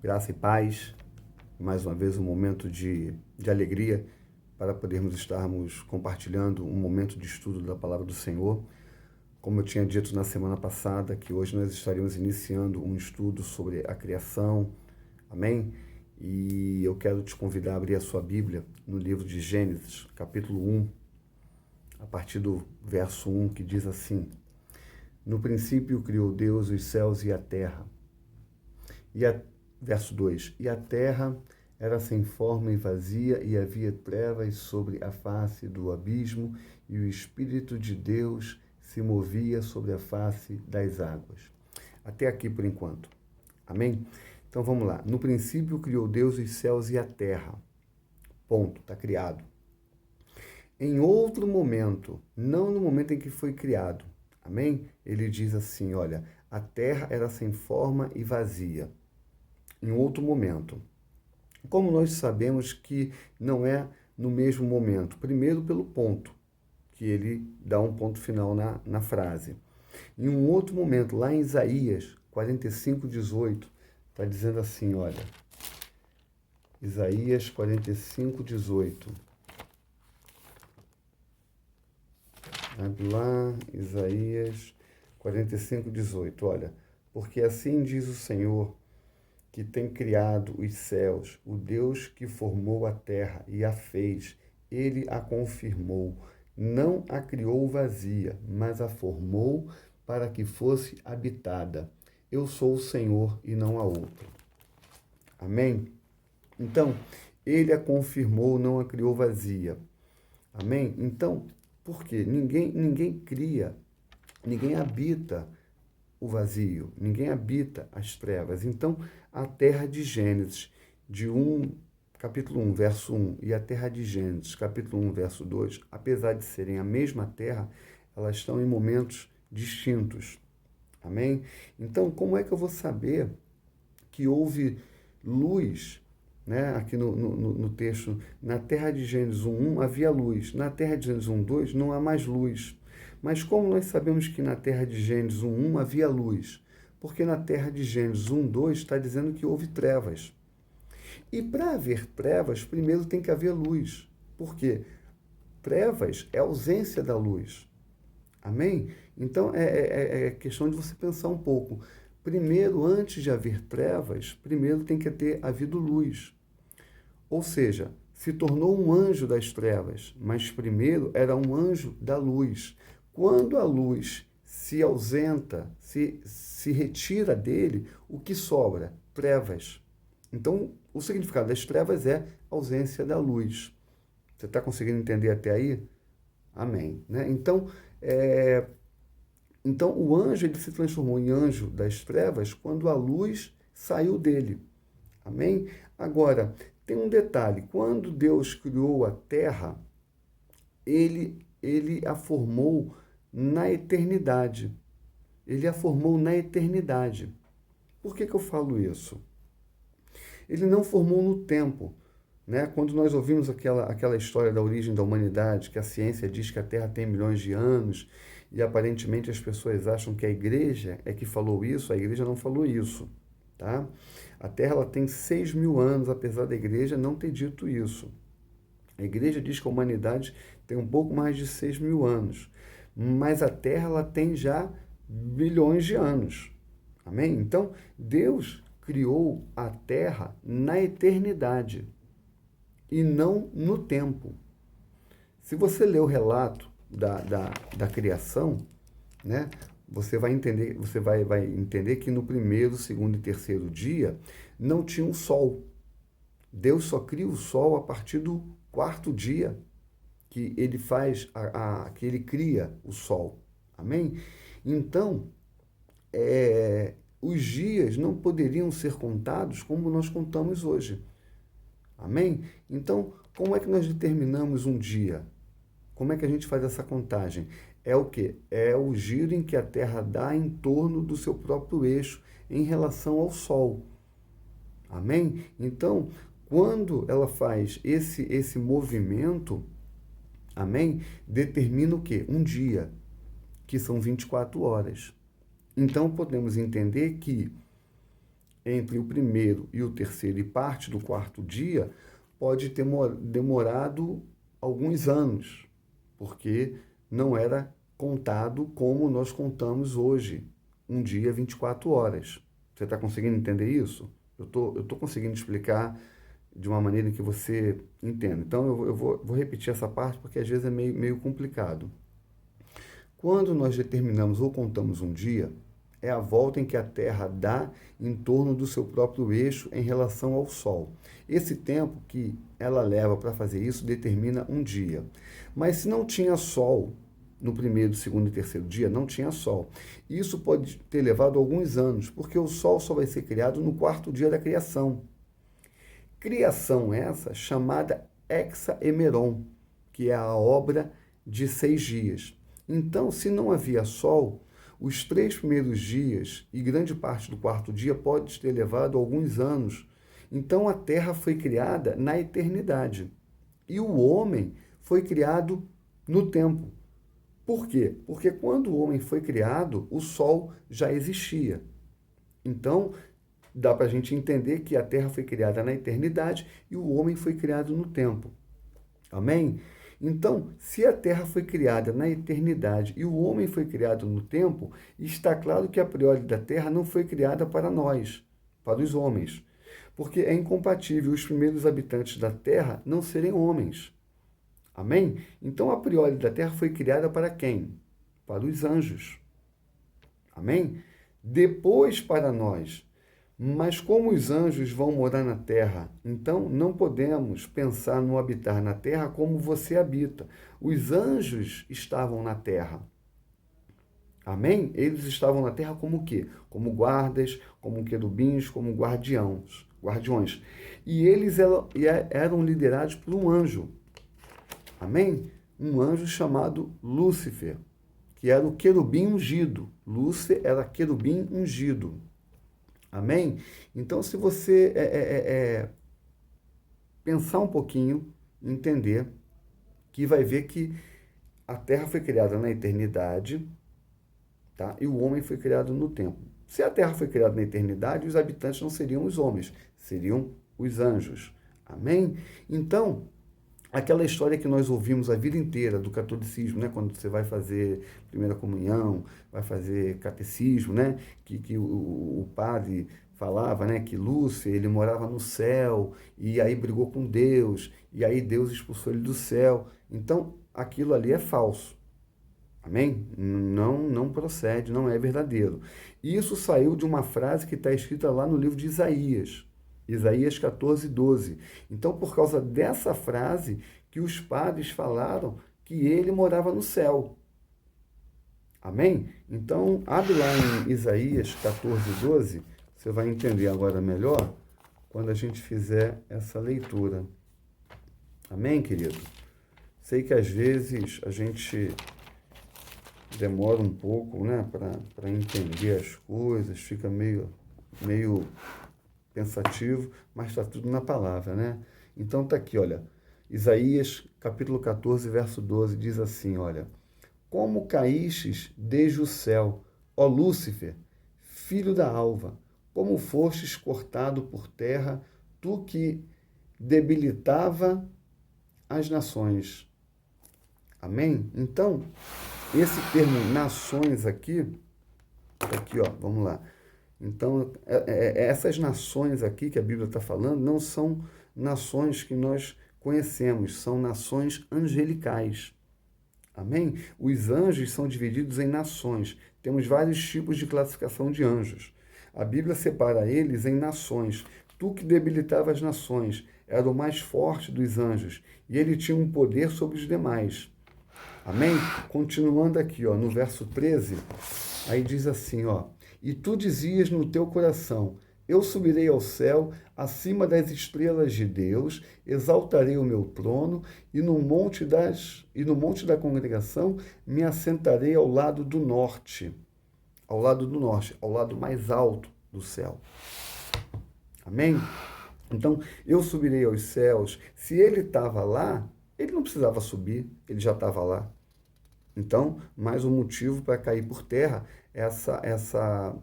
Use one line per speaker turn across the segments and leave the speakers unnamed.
Graça e paz, mais uma vez um momento de alegria para podermos estarmos compartilhando um momento de estudo da Palavra do Senhor. Como eu tinha dito na semana passada, que hoje nós estaríamos iniciando um estudo sobre a criação, amém? E eu quero te convidar a abrir a sua Bíblia no livro de Gênesis, capítulo 1, a partir do verso 1, que diz assim: No princípio criou Deus os céus e a terra. Verso 2: E a terra era sem forma e vazia, e havia trevas sobre a face do abismo, e o Espírito de Deus se movia sobre a face das águas. Até aqui por enquanto. Amém? Então vamos lá. No princípio criou Deus os céus e a terra. Ponto. Está criado. Em outro momento, não no momento em que foi criado. Amém? Ele diz assim, olha, a terra era sem forma e vazia. Em outro momento. Como nós sabemos que não é no mesmo momento? Primeiro pelo ponto, que ele dá um ponto final na frase. Em um outro momento, lá em Isaías 45:18, está dizendo assim, olha, Isaías 45:18. Abre lá, Isaías 45:18, olha, porque assim diz o Senhor, que tem criado os céus, o Deus que formou a terra e a fez, ele a confirmou. Não a criou vazia, mas a formou para que fosse habitada. Eu sou o Senhor e não há outro. Amém? Então, ele a confirmou, não a criou vazia. Amém? Então, por quê? Ninguém cria, ninguém habita o vazio, ninguém habita as trevas. Então, a terra de Gênesis, capítulo 1, verso 1, e a terra de Gênesis, capítulo 1, verso 2, apesar de serem a mesma terra, elas estão em momentos distintos. Amém? Então, como é que eu vou saber que houve luz, né? Aqui no texto, na terra de Gênesis 1:1 havia luz, na terra de Gênesis 1:2 não há mais luz. Mas como nós sabemos que na terra de Gênesis 1:1 havia luz? Porque na terra de Gênesis 1:2 está dizendo que houve trevas. E para haver trevas, primeiro tem que haver luz. Por quê? Trevas é ausência da luz. Amém? Então é questão de você pensar um pouco. Primeiro, antes de haver trevas, primeiro tem que ter havido luz. Ou seja, se tornou um anjo das trevas, mas primeiro era um anjo da luz. Quando a luz se ausenta, se retira dele, o que sobra? Trevas. Então, o significado das trevas é ausência da luz. Você está conseguindo entender até aí? Amém. Né? Então, o anjo ele se transformou em anjo das trevas quando a luz saiu dele. Amém? Agora, tem um detalhe. Quando Deus criou a terra, ele a formou na eternidade. Ele a formou na eternidade. Por que eu falo isso? Ele não formou no tempo. Né? Quando nós ouvimos aquela história da origem da humanidade, que a ciência diz que a Terra tem milhões de anos, e aparentemente as pessoas acham que a igreja é que falou isso, a igreja não falou isso. Tá? A Terra ela tem 6.000 anos, apesar da igreja não ter dito isso. A igreja diz que a humanidade tem um pouco mais de 6.000 anos, mas a Terra ela tem já bilhões de anos. Amém? Então, Deus criou a Terra na eternidade e não no tempo. Se você ler o relato da criação, né, você vai entender que no primeiro, segundo e terceiro dia não tinha um sol. Deus só cria o sol a partir do quarto dia que ele faz, que ele cria o sol. Amém? Então, os dias não poderiam ser contados como nós contamos hoje. Amém? Então, como é que nós determinamos um dia? Como é que a gente faz essa contagem? É o quê? É o giro em que a Terra dá em torno do seu próprio eixo em relação ao Sol. Amém? Então, quando ela faz esse movimento, amém? Determina o quê? Um dia, que são 24 horas. Então, podemos entender que entre o primeiro e o terceiro e parte do quarto dia pode ter demorado alguns anos, porque não era contado como nós contamos hoje, um dia 24 horas. Você está conseguindo entender isso? Eu tô conseguindo explicar de uma maneira que você entenda. Então, eu vou repetir essa parte porque às vezes é meio complicado. Quando nós determinamos ou contamos um dia, é a volta em que a Terra dá em torno do seu próprio eixo em relação ao Sol. Esse tempo que ela leva para fazer isso determina um dia. Mas se não tinha Sol no primeiro, segundo e terceiro dia, não tinha Sol. Isso pode ter levado alguns anos, porque o Sol só vai ser criado no quarto dia da criação. Criação essa chamada hexaemeron, que é a obra de 6 dias. Então, se não havia sol, os 3 primeiros dias e grande parte do quarto dia pode ter levado alguns anos. Então, a Terra foi criada na eternidade. E o homem foi criado no tempo. Por quê? Porque quando o homem foi criado, o sol já existia. Então, dá para a gente entender que a Terra foi criada na eternidade e o homem foi criado no tempo. Amém? Então, se a Terra foi criada na eternidade e o homem foi criado no tempo, está claro que a priori da Terra não foi criada para nós, para os homens. Porque é incompatível os primeiros habitantes da Terra não serem homens. Amém? Então, a priori da Terra foi criada para quem? Para os anjos. Amém? Depois para nós. Mas como os anjos vão morar na terra, então não podemos pensar no habitar na terra como você habita. Os anjos estavam na terra. Amém? Eles estavam na terra como o quê? Como guardas, como querubins, como guardiões. E eles eram liderados por um anjo. Amém? Um anjo chamado Lúcifer, que era o querubim ungido. Lúcifer era querubim ungido. Amém? Então, se você pensar um pouquinho, entender, que vai ver que a Terra foi criada na eternidade, tá? E o homem foi criado no tempo. Se a Terra foi criada na eternidade, os habitantes não seriam os homens, seriam os anjos. Amém? Então, aquela história que nós ouvimos a vida inteira do catolicismo, né? Quando você vai fazer primeira comunhão, vai fazer catecismo, né? Que o padre falava, né? Que Lúcifer, ele morava no céu e aí brigou com Deus e aí Deus expulsou ele do céu. Então, aquilo ali é falso. Amém? Não procede, não é verdadeiro. Isso saiu de uma frase que está escrita lá no livro de Isaías. Isaías 14, 12. Então, por causa dessa frase que os padres falaram que ele morava no céu. Amém? Então, abre lá em Isaías 14, 12. Você vai entender agora melhor quando a gente fizer essa leitura. Amém, querido? Sei que às vezes a gente demora um pouco, né, para entender as coisas, fica meio pensativo, mas está tudo na palavra, né? Então está aqui, olha, Isaías capítulo 14, verso 12, diz assim, olha, como caístes desde o céu, ó Lúcifer, filho da alva, como fostes cortado por terra, tu que debilitava as nações. Amém? Então, esse termo nações aqui, ó, vamos lá. Então, essas nações aqui que a Bíblia está falando não são nações que nós conhecemos, são nações angelicais. Amém? Os anjos são divididos em nações. Temos vários tipos de classificação de anjos. A Bíblia separa eles em nações. Tu que debilitava as nações, era o mais forte dos anjos, e ele tinha um poder sobre os demais. Amém? Continuando aqui, ó, no verso 13, aí diz assim, ó, e tu dizias no teu coração, eu subirei ao céu, acima das estrelas de Deus, exaltarei o meu trono, e no monte da congregação me assentarei ao lado do norte, ao lado mais alto do céu. Amém? Então, eu subirei aos céus. Se ele estava lá, ele não precisava subir, ele já estava lá. Então, mais um motivo para cair por terra essa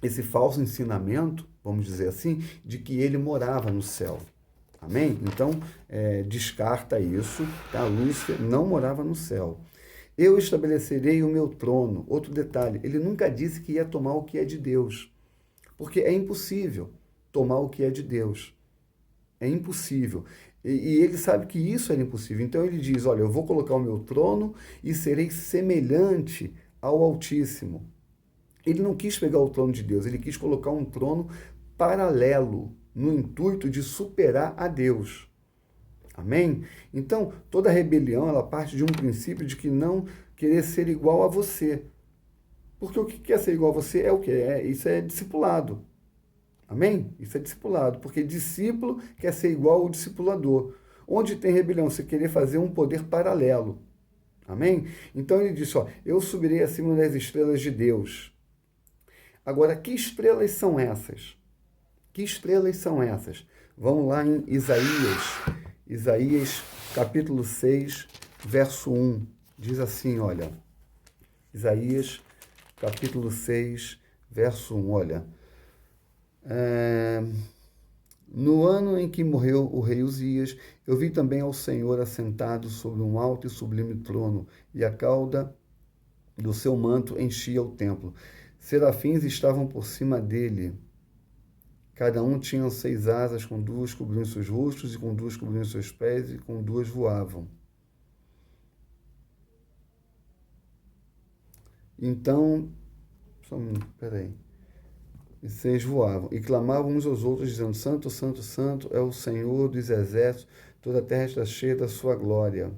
esse falso ensinamento, vamos dizer assim, de que ele morava no céu. Amém? Então, descarta isso, tá? Lúcifer não morava no céu. Eu estabelecerei o meu trono. Outro detalhe, ele nunca disse que ia tomar o que é de Deus, porque é impossível tomar o que é de Deus. É impossível. E ele sabe que isso era impossível. Então ele diz: olha, eu vou colocar o meu trono e serei semelhante ao Altíssimo. Ele não quis pegar o trono de Deus, ele quis colocar um trono paralelo, no intuito de superar a Deus. Amém? Então, toda rebelião, ela parte de um princípio de que não querer ser igual a você. Porque o que quer ser igual a você é o quê? Isso é discipulado. Amém? Isso é discipulado, porque discípulo quer ser igual ao discipulador. Onde tem rebelião, você querer fazer um poder paralelo. Amém? Então ele disse, ó, eu subirei acima das estrelas de Deus. Agora, que estrelas são essas? Que estrelas são essas? Vamos lá em Isaías capítulo 6, verso 1. Diz assim, olha, Isaías capítulo 6, verso 1, olha. No ano em que morreu o rei Uzias, eu vi também ao Senhor assentado sobre um alto e sublime trono, e a cauda do seu manto enchia o templo. Serafins estavam por cima dele. Cada um tinha 6 asas, com 2 cobriam seus rostos, e com 2 cobriam seus pés, e com 2 voavam. Então, peraí. E 6 voavam, e clamavam uns aos outros, dizendo, Santo, Santo, Santo é o Senhor dos exércitos, toda a terra está cheia da sua glória.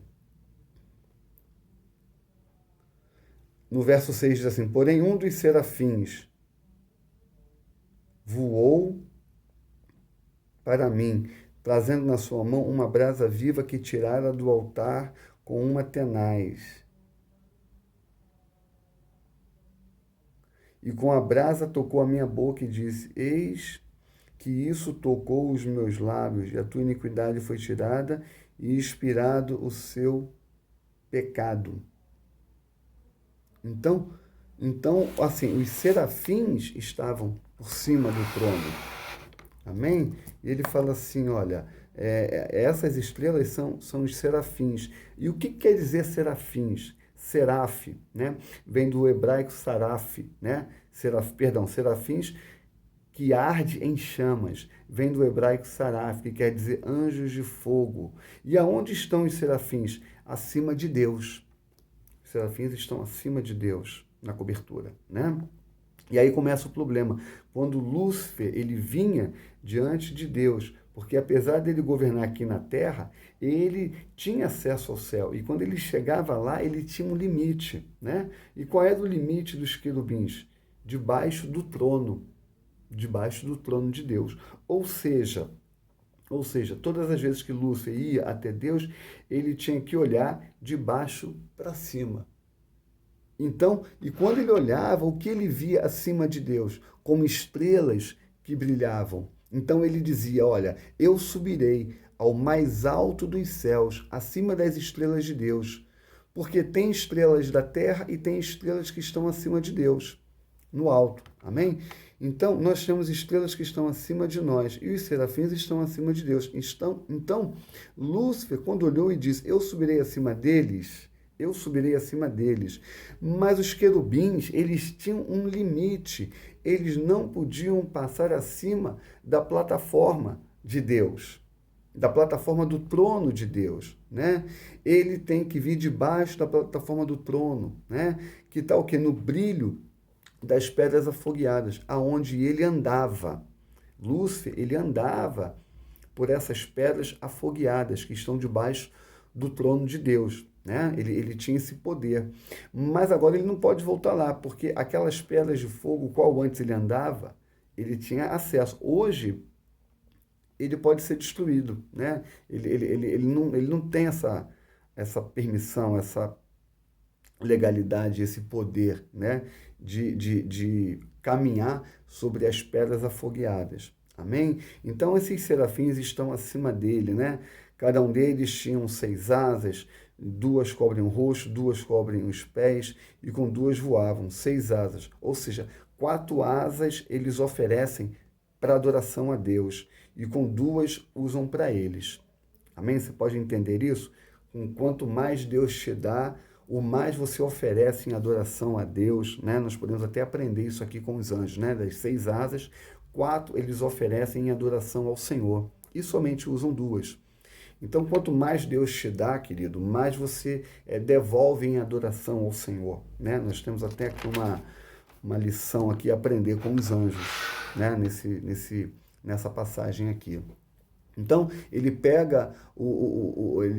No verso 6 diz assim, porém um dos serafins voou para mim, trazendo na sua mão uma brasa viva que tirara do altar com uma tenaz. E com a brasa tocou a minha boca e disse, eis que isso tocou os meus lábios, e a tua iniquidade foi tirada, e expirado o seu pecado. Então, assim, os serafins estavam por cima do trono. Amém? E ele fala assim, olha, essas estrelas são os serafins. E o que quer dizer serafins? Seraf, né? Vem do hebraico saraf, né? Serafins que arde em chamas. Vem do hebraico saraf, que quer dizer anjos de fogo. E aonde estão os serafins? Acima de Deus. Os serafins estão acima de Deus, na cobertura, né? E aí começa o problema. Quando Lúcifer, ele vinha diante de Deus, porque apesar dele governar aqui na terra, ele tinha acesso ao céu. E quando ele chegava lá, ele tinha um limite, né? E qual era o limite dos querubins? Debaixo do trono de Deus. Ou seja, todas as vezes que Lúcifer ia até Deus, ele tinha que olhar de baixo para cima. Então, e quando ele olhava, o que ele via acima de Deus? Como estrelas que brilhavam. Então ele dizia, olha, eu subirei ao mais alto dos céus, acima das estrelas de Deus, porque tem estrelas da terra e tem estrelas que estão acima de Deus, no alto. Amém? Então, nós temos estrelas que estão acima de nós e os serafins estão acima de Deus. Então, Lúcifer, quando olhou e disse, eu subirei acima deles, mas os querubins, eles tinham um limite, eles não podiam passar acima da plataforma de Deus, da plataforma do trono de Deus, né? Ele tem que vir debaixo da plataforma do trono, né? Que está o quê? No brilho das pedras afogueadas, aonde ele andava. Lúcifer, ele andava por essas pedras afogueadas que estão debaixo do trono de Deus, né? Ele tinha esse poder. Mas agora ele não pode voltar lá, porque aquelas pedras de fogo, qual antes ele andava, ele tinha acesso. Hoje, ele pode ser destruído, né? Ele não tem essa permissão, essa legalidade, esse poder, né? De caminhar sobre as pedras afogueadas. Amém? Então, esses serafins estão acima dele, né? Cada um deles tinha 6 asas, 2 cobrem o rosto, 2 cobrem os pés, e com 2 voavam, 6 asas. Ou seja, 4 asas eles oferecem para adoração a Deus, e com 2 usam para eles. Amém? Você pode entender isso? Quanto mais Deus te dá, o mais você oferece em adoração a Deus, né? Nós podemos até aprender isso aqui com os anjos, né? Das 6 asas, 4 eles oferecem em adoração ao Senhor, e somente usam 2. Então, quanto mais Deus te dá, querido, mais você devolve em adoração ao Senhor, né? Nós temos até aqui uma lição aqui a aprender com os anjos, né? Nessa passagem aqui. Então, ele pega,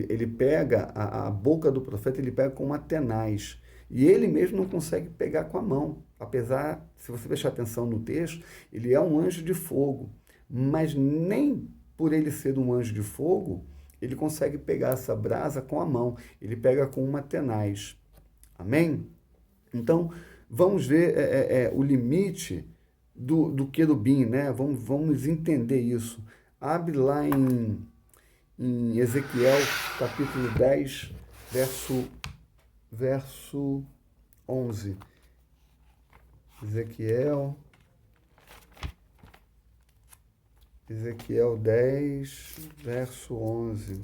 ele pega a boca do profeta, ele pega com uma tenaz. E ele mesmo não consegue pegar com a mão. Apesar, se você prestar atenção no texto, ele é um anjo de fogo. Mas nem por ele ser um anjo de fogo, ele consegue pegar essa brasa com a mão. Ele pega com uma tenaz. Amém? Então, vamos ver o limite do querubim, né? Vamos entender isso. Abre lá em Ezequiel, capítulo 10, verso 11. Ezequiel 10, verso 11.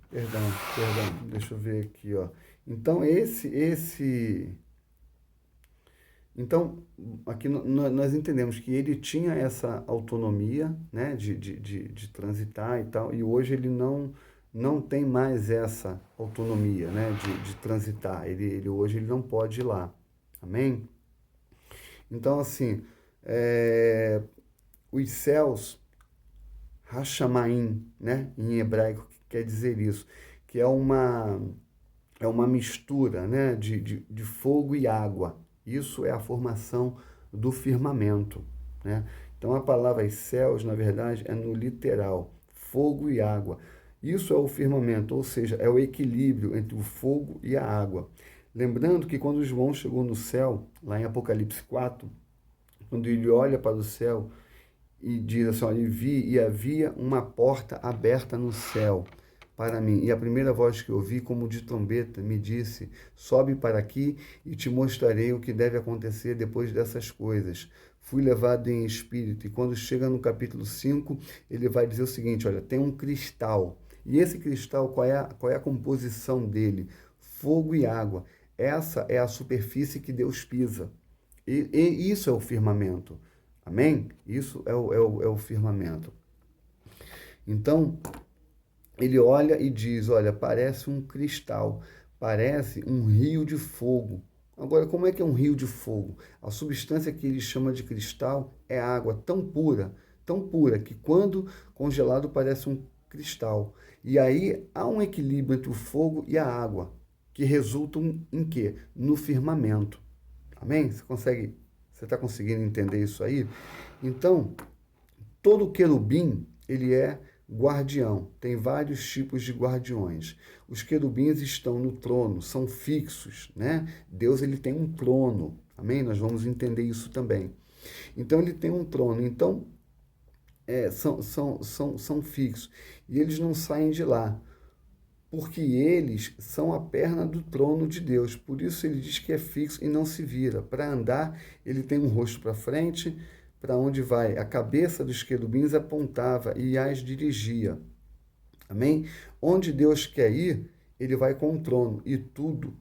Perdão, deixa eu ver aqui, ó. Então, Então, aqui nós entendemos que ele tinha essa autonomia, né, de transitar e tal, e hoje ele não tem mais essa autonomia, né, de transitar. Hoje ele não pode ir lá. Amém? Então, assim, os céus, Hashamaim, né, em hebraico, quer dizer isso, que é uma mistura, né, de fogo e água. Isso é a formação do firmamento, né? Então a palavra céus, na verdade, é no literal, fogo e água. Isso é o firmamento, ou seja, é o equilíbrio entre o fogo e a água. Lembrando que quando João chegou no céu, lá em Apocalipse 4, quando ele olha para o céu e diz assim, olha, e havia uma porta aberta no céu para mim. E a primeira voz que eu ouvi, como de trombeta, me disse, sobe para aqui e te mostrarei o que deve acontecer depois dessas coisas. Fui levado em espírito. E quando chega no capítulo 5, ele vai dizer o seguinte, olha, tem um cristal. E esse cristal, qual é a composição dele? Fogo e água. Essa é a superfície que Deus pisa. E isso é o firmamento. Amém? Isso é o firmamento. Então, ele olha e diz, olha, parece um cristal, parece um rio de fogo. Agora, como é que é um rio de fogo? A substância que ele chama de cristal é água tão pura, que quando congelado parece um cristal. E aí há um equilíbrio entre o fogo e a água, que resultam em quê? No firmamento. Amém? Você está conseguindo entender isso aí? Então, todo querubim, ele é guardião. Tem vários tipos de guardiões. Os querubins estão no trono, são fixos, né? Deus, ele tem um trono. Amém? Nós vamos entender isso também. Então, ele tem um trono. Então, são fixos. E eles não saem de lá, porque eles são a perna do trono de Deus. Por isso ele diz que é fixo e não se vira. Para andar, ele tem um rosto para frente, para onde vai. A cabeça dos querubins apontava e as dirigia. Amém? Onde Deus quer ir, ele vai com o trono e tudo.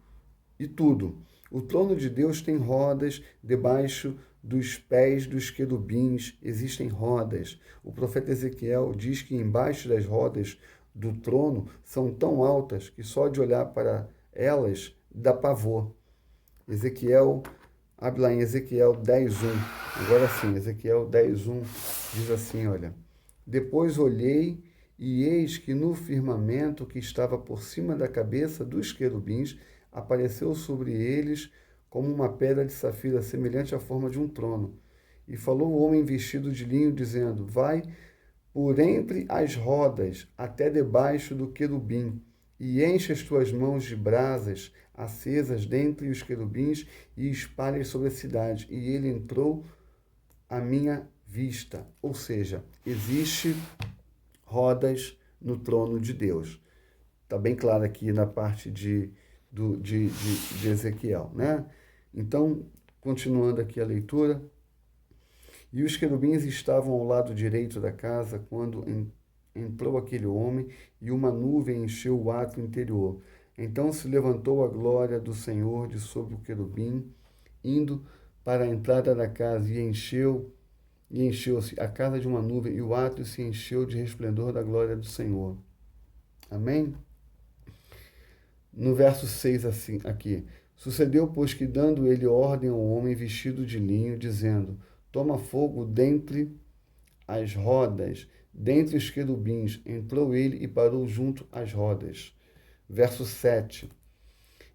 O trono de Deus tem rodas debaixo dos pés dos querubins, existem rodas. O profeta Ezequiel diz que embaixo das rodas do trono são tão altas que só de olhar para elas dá pavor. Abre lá em Ezequiel 10:1. Agora sim, Ezequiel 10:1 diz assim, olha, depois olhei e eis que no firmamento que estava por cima da cabeça dos querubins apareceu sobre eles como uma pedra de safira semelhante à forma de um trono. E falou o homem vestido de linho, dizendo, vai por entre as rodas até debaixo do querubim, e enche as tuas mãos de brasas acesas dentre os querubins e espalhe sobre a cidade. E ele entrou à minha vista. Ou seja, existe rodas no trono de Deus. Está bem claro aqui na parte de Ezequiel, né? Então, continuando aqui a leitura. E os querubins estavam ao lado direito da casa quando entrou aquele homem, e uma nuvem encheu o átrio interior. Então se levantou a glória do Senhor de sobre o querubim, indo para a entrada da casa, e encheu-se a casa de uma nuvem, e o átrio se encheu de resplendor da glória do Senhor. Amém? No verso 6, assim, aqui. Sucedeu, pois, que dando ele ordem ao homem vestido de linho, dizendo: toma fogo dentre as rodas, dentre os querubins. Entrou ele e parou junto às rodas. Verso 7.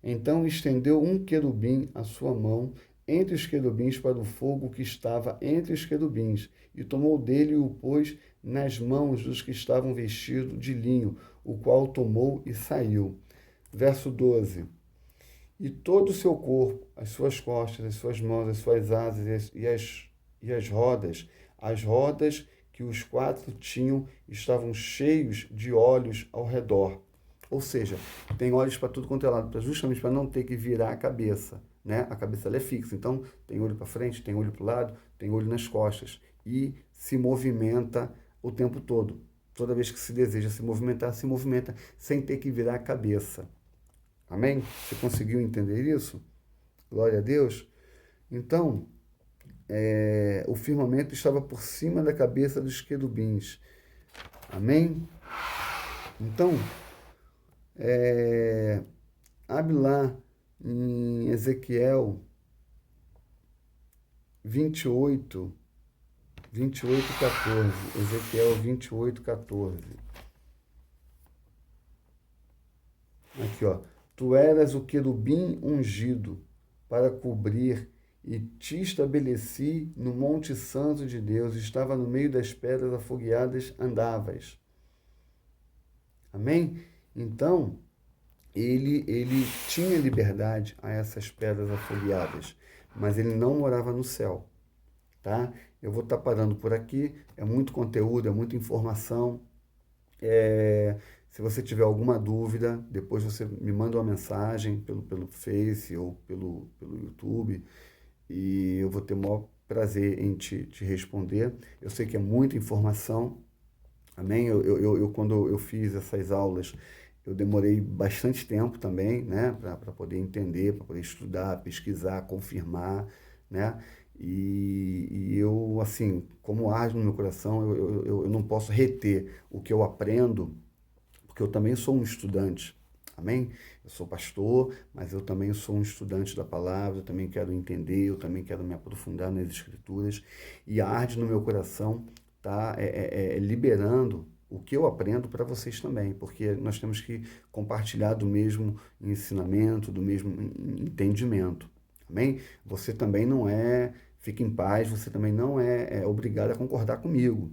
Então estendeu um querubim a sua mão entre os querubins para o fogo que estava entre os querubins, e tomou dele e o pôs nas mãos dos que estavam vestidos de linho, o qual tomou e saiu. Verso 12. E todo o seu corpo, as suas costas, as suas mãos, as suas asas e as rodas que os quatro tinham, estavam cheios de olhos ao redor. Ou seja, tem olhos para tudo quanto é lado, justamente para não ter que virar a cabeça, né? A cabeça ela é fixa, então tem olho para frente, tem olho para o lado, tem olho nas costas e se movimenta o tempo todo. Toda vez que se deseja se movimenta sem ter que virar a cabeça. Amém? Você conseguiu entender isso? Glória a Deus. Então, o firmamento estava por cima da cabeça dos querubins. Amém? Então, abre lá em Ezequiel 28, 14. Ezequiel 28, 14. Aqui, ó. Tu eras o querubim ungido para cobrir, e te estabeleci no monte santo de Deus, estava no meio das pedras afogueadas, andavas. Amém? Então, ele tinha liberdade a essas pedras afogueadas, mas ele não morava no céu, tá? Eu vou estar parando por aqui, é muito conteúdo, é muita informação. Se você tiver alguma dúvida, depois você me manda uma mensagem pelo Face ou pelo YouTube, e eu vou ter o maior prazer em te responder. Eu sei que é muita informação, amém? Quando eu fiz essas aulas, eu demorei bastante tempo também, né, para poder entender, para poder estudar, pesquisar, confirmar, né? E eu, assim, como arde no meu coração, eu não posso reter o que eu aprendo, porque eu também sou um estudante, amém? Eu sou pastor, mas eu também sou um estudante da palavra, eu também quero entender, eu também quero me aprofundar nas escrituras, e arde no meu coração, tá? Liberando o que eu aprendo para vocês também, porque nós temos que compartilhar do mesmo ensinamento, do mesmo entendimento, amém? Você também não fique em paz, você também não é obrigado a concordar comigo,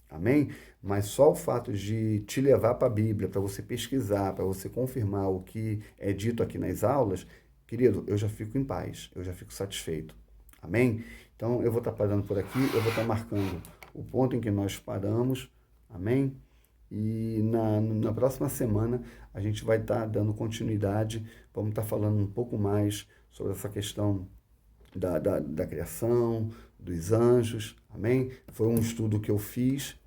amém? Mas só o fato de te levar para a Bíblia, para você pesquisar, para você confirmar o que é dito aqui nas aulas, querido, eu já fico em paz, eu já fico satisfeito. Amém? Então, eu vou estar parando por aqui, eu vou estar marcando o ponto em que nós paramos, amém? E na próxima semana a gente vai estar dando continuidade, vamos estar falando um pouco mais sobre essa questão da criação, dos anjos, amém? Foi um estudo que eu fiz,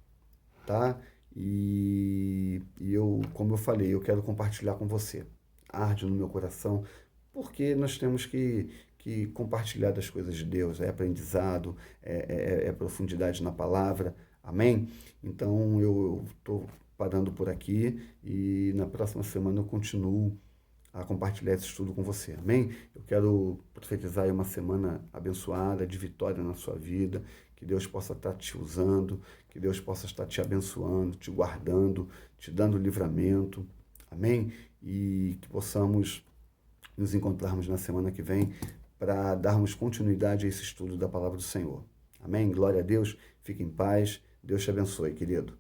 tá? E eu, como eu falei, eu quero compartilhar com você. Arde no meu coração, porque nós temos que compartilhar das coisas de Deus. É aprendizado, é profundidade na palavra, amém? Então eu estou parando por aqui e na próxima semana eu continuo a compartilhar esse estudo com você, amém? Eu quero profetizar aí uma semana abençoada, de vitória na sua vida, que Deus possa estar te usando, que Deus possa estar te abençoando, te guardando, te dando livramento, amém? E que possamos nos encontrarmos na semana que vem para darmos continuidade a esse estudo da palavra do Senhor, amém? Glória a Deus, fique em paz, Deus te abençoe, querido.